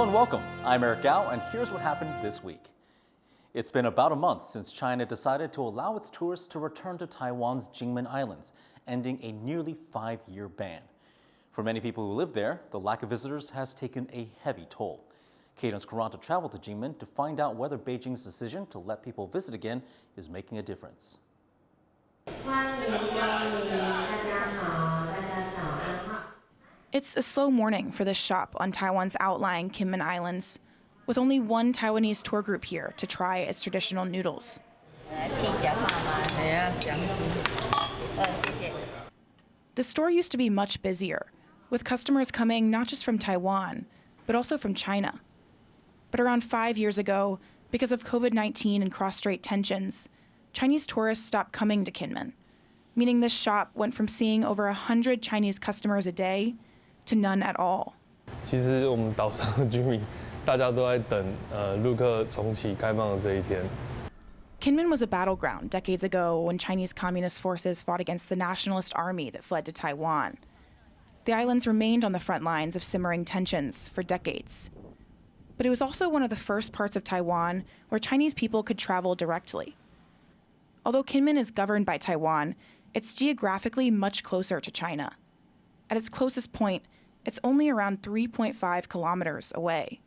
Hello and welcome. I'm Eric Gao, and here's what happened this week. It's been about a month since China decided to allow its tourists to return to Taiwan's Kinmen Islands, ending a nearly 5-year ban. For many people who live there, the lack of visitors has taken a heavy toll. Cadence Carranza traveled to Kinmen to find out whether Beijing's decision to let people visit again is making a difference. It's a slow morning for this shop on Taiwan's outlying Kinmen Islands, with only one Taiwanese tour group here to try its traditional noodles. The store used to be much busier, with customers coming not just from Taiwan, but also from China. But around 5 years ago, because of COVID-19 and cross-strait tensions, Chinese tourists stopped coming to Kinmen, meaning this shop went from seeing over 100 Chinese customers a day to none at all. 其实我们岛上的居民，大家都在等陆客重启开放的这一天。 Kinmen was a battleground decades ago when Chinese communist forces fought against the nationalist army that fled to Taiwan. The islands remained on the front lines of simmering tensions for decades. But it was also one of the first parts of Taiwan where Chinese people could travel directly. Although Kinmen is governed by Taiwan, it's geographically much closer to China. At its closest point, it's only around 3.5 kilometers away.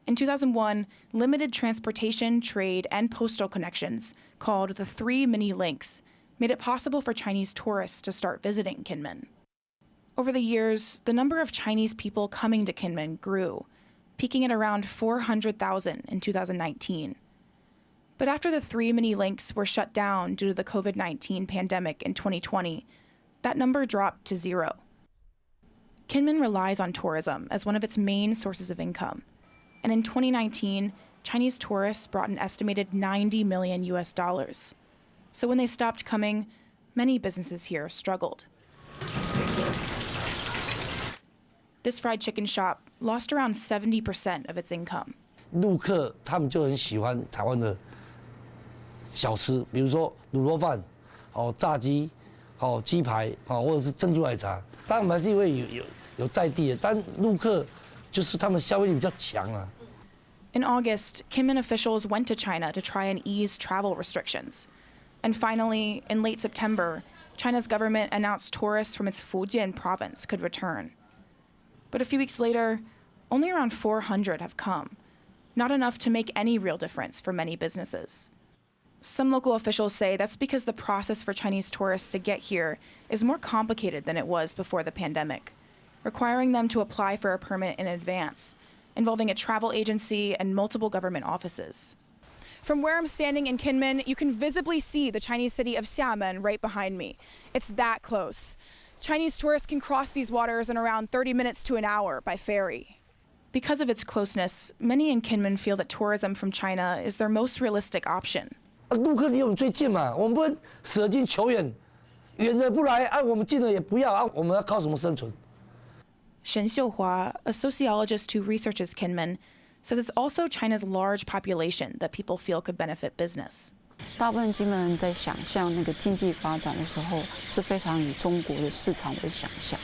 In 2001, limited transportation, trade, and postal connections, called the 3 mini links, made it possible for Chinese tourists to start visiting Kinmen. Over the years, the number of Chinese people coming to Kinmen grew, peaking at around 400,000 in 2019. But after the 3 mini links were shut down due to the COVID-19 pandemic in 2020, that number dropped to 0. Kinmen relies on tourism as one of its main sources of income. And in 2019, Chinese tourists brought an estimated $90 million US. So when they stopped coming, many businesses here struggled. This fried chicken shop lost around 70% of its income. 陆客他们就很喜欢台湾的小吃，比如说卤肉饭、炸鸡、鸡排、或者是珍珠奶茶。当然我们还是因为有在地的，但陆客就是他们消费力比较强啊。 In August, Kinmen officials went to China to try and ease travel restrictions. And finally, in late September, China's government announced tourists from its Fujian province could return. But a few weeks later, only around 400 have come, not enough to make any real difference for many businesses. Some local officials say that's because the process for Chinese tourists to get here is more complicated than it was before the pandemic, requiring them to apply for a permit in advance, involving a travel agency and multiple government offices. From where I'm standing in Kinmen, you can visibly see the Chinese city of Xiamen right behind me. It's that close. Chinese tourists can cross these waters in around 30 minutes to an hour by ferry. Because of its closeness, many in Kinmen feel that tourism from China is their most realistic option. 陆客离我们最近嘛，我们不能舍近求远，远的不来啊，我们近的也不要啊，我们要靠什么生存？ Shen Xiuhua, a sociologist who researches Kinmen, says it's also China's large population that people feel could benefit business. 大部分金门人在想象那个经济发展的时候，是非常以中国的市场为想象，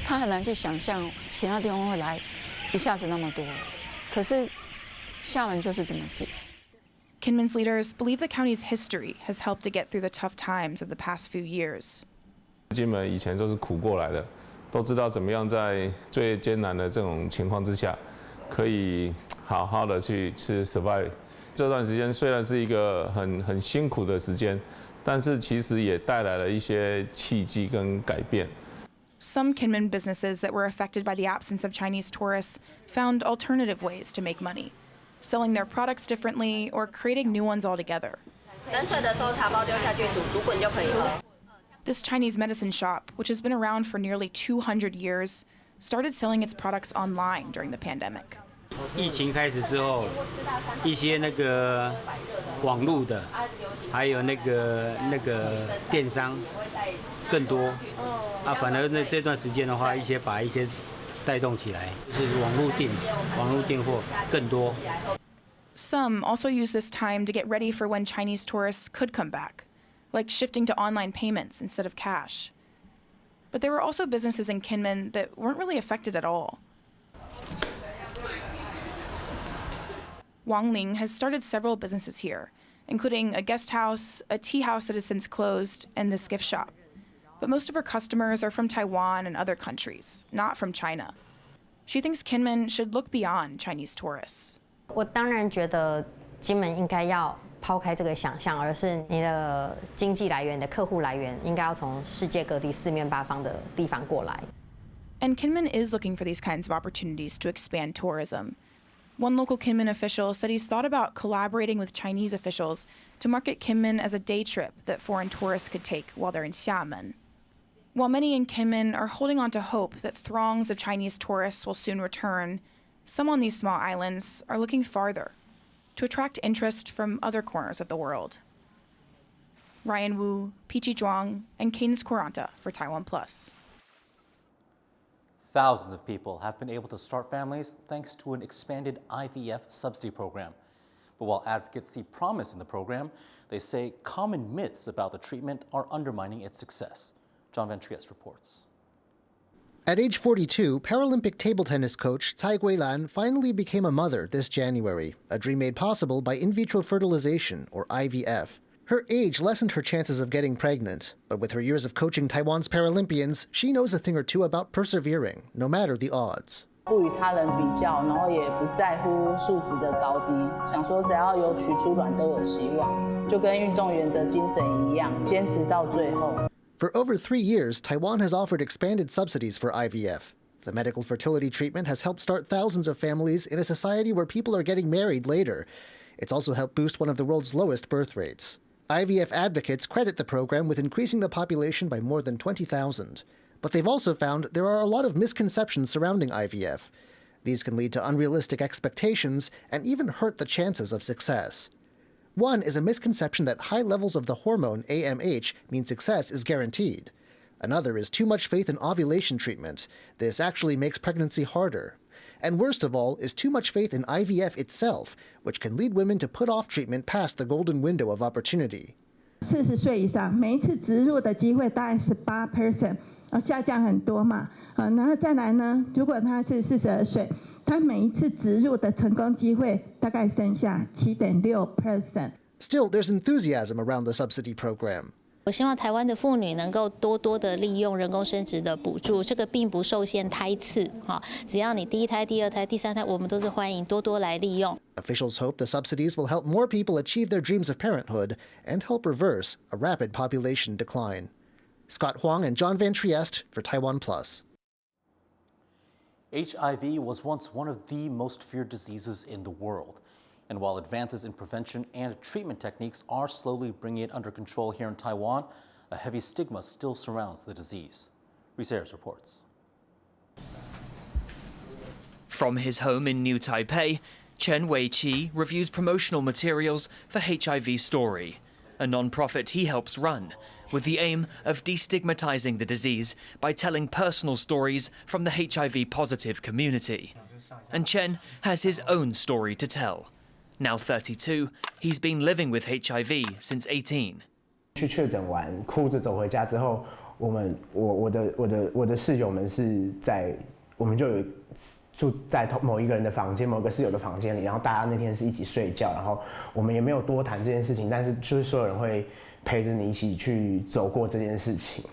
他很难去想象其他地方会来一下子那么多。可是厦门就是这么近。 Kinmen's leaders believe the county's history has helped to get through the tough times of the past few years. 金门以前都是苦过来的，都知道怎么样在最艰难的这种情况之下，可以好好的去survive。这段时间虽然是一个很辛苦的时间，但是其实也带来了一些契机跟改变。 Some Kinmen businesses that were affected by the absence of Chinese tourists found alternative ways to make money, selling their products differently or creating new ones altogether. 冷水的时候，茶包丢下去煮，煮滚就可以喝。 This Chinese medicine shop, which has been around for nearly 200 years, started selling its products online during the pandemic. 疫情开始之后，一些那个网络的，还有那个电商更多。反而这段时间的话，把一些带动起来，就是网络订货更多。 Some also use this time to get ready for when Chinese tourists could come back, like shifting to online payments instead of cash. But there were also businesses in Kinmen that weren't really affected at all. Wang Ling has started several businesses here, including a guest house, a tea house that has since closed, and this gift shop. But most of her customers are from Taiwan and other countries, not from China. She thinks Kinmen should look beyond Chinese tourists. 我当然觉得金门应该要抛开这个想象，而是你的经济来源、你的客户来源应该要从世界各地四面八方的地方过来。And Kinmen is looking for these kinds of opportunities to expand tourism. One local Kinmen official said he's thought about collaborating with Chinese officials to market Kinmen as a day trip that foreign tourists could take while they're in Xiamen. While many in Kinmen are holding on to hope that throngs of Chinese tourists will soon return, some on these small islands are looking farther to attract interest from other corners of the world. Ryan Wu, Pichi Zhuang, and Cadence Quaranta for TaiwanPlus. Thousands of people have been able to start families thanks to an expanded IVF subsidy program. But while advocates see promise in the program, they say common myths about the treatment are undermining its success. John Van Trieste reports. At age 42, Paralympic table tennis coach Tsai Guilan finally became a mother this January, a dream made possible by in vitro fertilization, or IVF. Her age lessened her chances of getting pregnant, but with her years of coaching Taiwan's Paralympians, she knows a thing or two about persevering, no matter the odds. 不与他人比较，然后也不在乎数值的高低，想说只要有取出卵都有希望，就跟运动员的精神一样，坚持到最后。For over 3 years, Taiwan has offered expanded subsidies for IVF. The medical fertility treatment has helped start thousands of families in a society where people are getting married later. It's also helped boost one of the world's lowest birth rates. IVF advocates credit the program with increasing the population by more than 20,000. But they've also found there are a lot of misconceptions surrounding IVF. These can lead to unrealistic expectations and even hurt the chances of success. One is a misconception that high levels of the hormone AMH mean success is guaranteed. Another is too much faith in ovulation treatment. This actually makes pregnancy harder. And worst of all is too much faith in IVF itself, which can lead women to put off treatment past the golden window of opportunity. 40岁以上，每一次植入的机会大概18%，下降很多嘛。然后再来呢，如果他是42岁，他每一次植入的成功机会大概剩下7.6%。Still, there's enthusiasm around the subsidy program. 我希望台湾的妇女能够多多的利用人工生殖的补助，这个并不受限胎次，只要你第一胎、第二胎、第三胎，我们都是欢迎多多来利用。Officials hope the subsidies will help more people achieve their dreams of parenthood and help reverse a rapid population decline. Scott Huang and John Van Trieste for TaiwanPlus. HIV was once one of the most feared diseases in the world. And while advances in prevention and treatment techniques are slowly bringing it under control here in Taiwan, a heavy stigma still surrounds the disease. Reese Ayers reports. From his home in New Taipei, Chen Wei-Chi reviews promotional materials for HIV Story, a non-profit he helps run, with the aim of destigmatizing the disease by telling personal stories from the HIV-positive community. And Chen has his own story to tell. Now 32, he's been living with HIV since 18. 去确诊完，哭着走回家之后，我的室友们是在，我们就有住在某一个人的房间，某个室友的房间里，然后大家那天是一起睡觉，然后我们也没有多谈这件事情，但是就是所有人会陪着你一起去走过这件事情。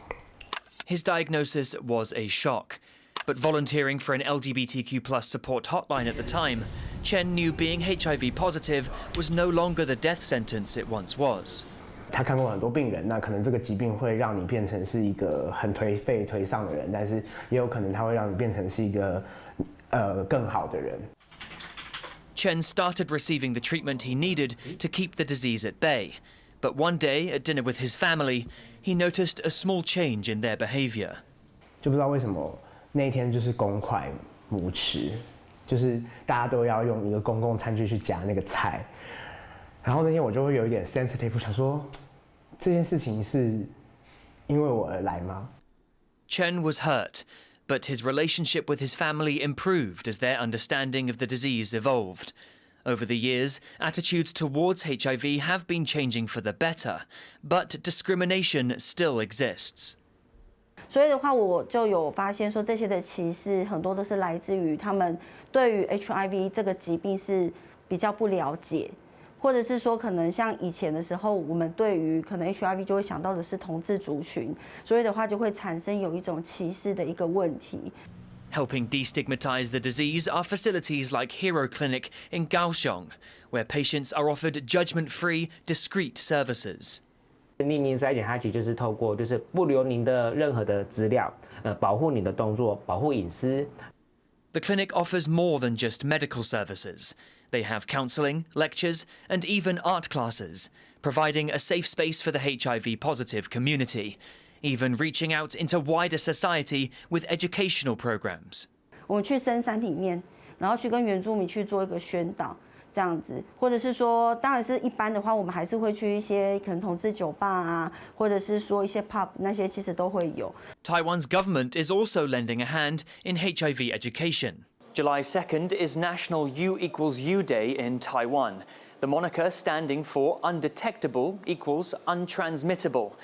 His diagnosis was a shock. But volunteering for an LGBTQ+ support hotline at the time, Chen knew being HIV positive was no longer the death sentence it once was. 他看过很多病人，那可能这个疾病会让你变成是一个很颓废、颓丧的人，但是也有可能它会让你变成是一个更好的人。Chen started receiving the treatment he needed to keep the disease at bay. But one day at dinner with his family, he noticed a small change in their behavior. 就不知道为什么。那一天就是公筷母匙，就是大家都要用一个公共餐具去夹那个菜，然后那天我就会有一点 sensitive， 想说这件事情是因为我而来吗？ Chen was hurt, but his relationship with his family improved as their understanding of the disease evolved. Over the years, attitudes towards HIV have been changing for the better, but discrimination still exists. 所以的话，我就有发现说，这些的歧视很多都是来自于他们对于 HIV 这个疾病是比较不了解，或者是说可能像以前的时候，我们对于可能 HIV 就会想到的是同志族群，所以的话就会产生有一种歧视的一个问题。Helping destigmatize the disease are facilities like Hero Clinic in Kaohsiung, where patients are offered judgment-free, discreet services. 匿名筛检它其实就是透过就是不留您的任何的资料，保护你的动作，保护隐私。The clinic offers more than just medical services. They have counselling, lectures, and even art classes, providing a safe space for the HIV-positive community, even reaching out into wider society with educational programs. 我们去深山里面，然后去跟原住民去做一个宣导。这样子，或者是说，当然是一般的话，我们还是会去一些可能同志酒吧啊，或者是说一些 pub 那些其实都会有。Taiwan's government is also lending a hand in HIV education. July 2nd is National U equals U Day in Taiwan, the moniker standing for undetectable equals untransmittable.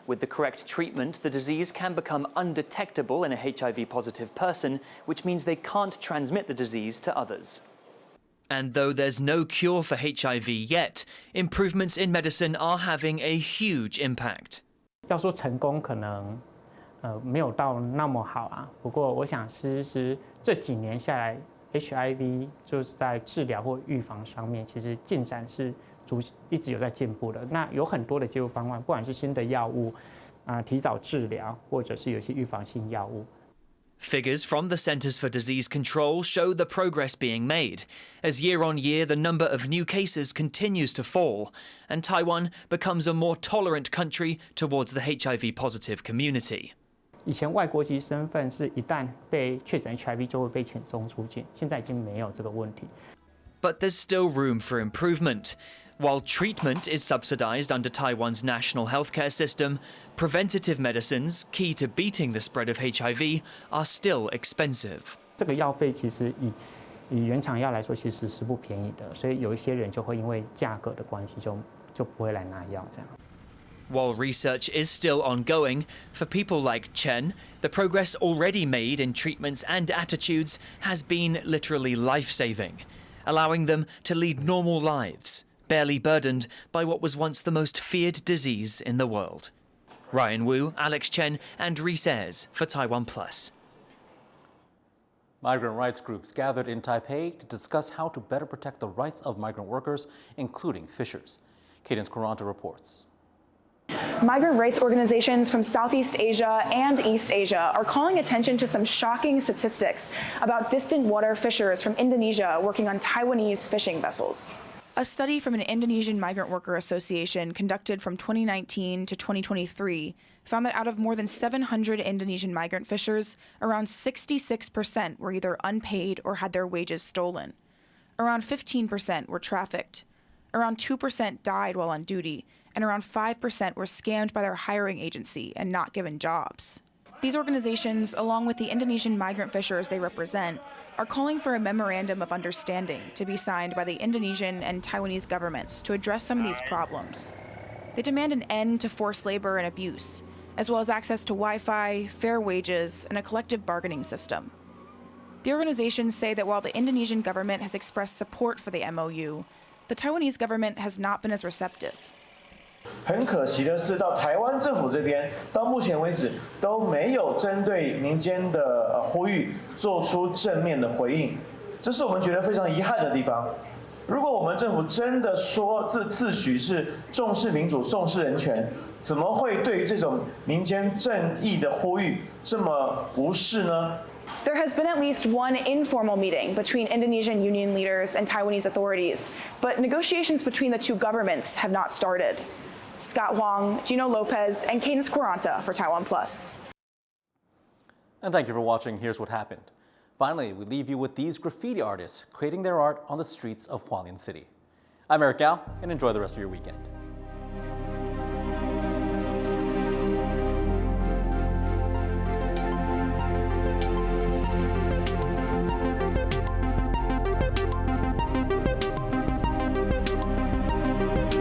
With the correct treatment, the disease can become undetectable in a HIV-positive person, which means they can't transmit the disease to others. And though there's no cure for HIV yet, improvements in medicine are having a huge impact. 要说成功，可能没有到那么好啊。不过我想，其实这几年下来 ，HIV 就是在治疗或预防上面，其实进展是一直有在进步的。那有很多的介入方案，不管是新的药物提早治疗，或者是有些预防性药物。Figures from the Centers for Disease Control show the progress being made, as year on year the number of new cases continues to fall, and Taiwan becomes a more tolerant country towards the HIV-positive community. 以前外国籍身份是一旦被确诊 HIV 就会被遣送出境，现在已经没有这个问题。But there's still room for improvement. While treatment is subsidized under Taiwan's national healthcare system, preventative medicines, key to beating the spread of HIV, are still expensive. 这个药费其实以原厂药来说，其实是不便宜的，所以有一些人就会因为价格的关系就不会来拿药这样。While research is still ongoing, for people like Chen, the progress already made in treatments and attitudes has been literally life-saving, allowing them to lead normal lives, barely burdened by what was once the most feared disease in the world. Ryan Wu, Alex Chen, and Reese Ayres for TaiwanPlus. Migrant rights groups gathered in Taipei to discuss how to better protect the rights of migrant workers, including fishers. Cadence Quaranta reports. Migrant rights organizations from Southeast Asia and East Asia are calling attention to some shocking statistics about distant water fishers from Indonesia working on Taiwanese fishing vessels. A study from an Indonesian migrant worker association conducted from 2019 to 2023 found that out of more than 700 Indonesian migrant fishers, around 66% were either unpaid or had their wages stolen. Around 15% were trafficked. Around 2% died while on duty, and around 5% were scammed by their hiring agency and not given jobs. These organizations, along with the Indonesian migrant fishers they represent, are calling for a memorandum of understanding to be signed by the Indonesian and Taiwanese governments to address some of these problems. They demand an end to forced labor and abuse, as well as access to Wi-Fi, fair wages, and a collective bargaining system. The organizations say that while the Indonesian government has expressed support for the MOU, the Taiwanese government has not been as receptive. 很可惜的是，到台湾政府这边，到目前为止都没有针对民间的呼吁做出正面的回应，这是我们觉得非常遗憾的地方。如果我们政府真的说自诩是重视民主、重视人权，怎么会对于这种民间正义的呼吁这么无视呢？ There has been at least one informal meeting between Indonesian union leaders and Taiwanese authorities, but negotiations between the two governments have not started. Scott Wong, Gino Lopez, and Cadence Quaranta for TaiwanPlus. And thank you for watching Here's What Happened. Finally, we leave you with these graffiti artists creating their art on the streets of Hualien City. I'm Eric Gao, and enjoy the rest of your weekend.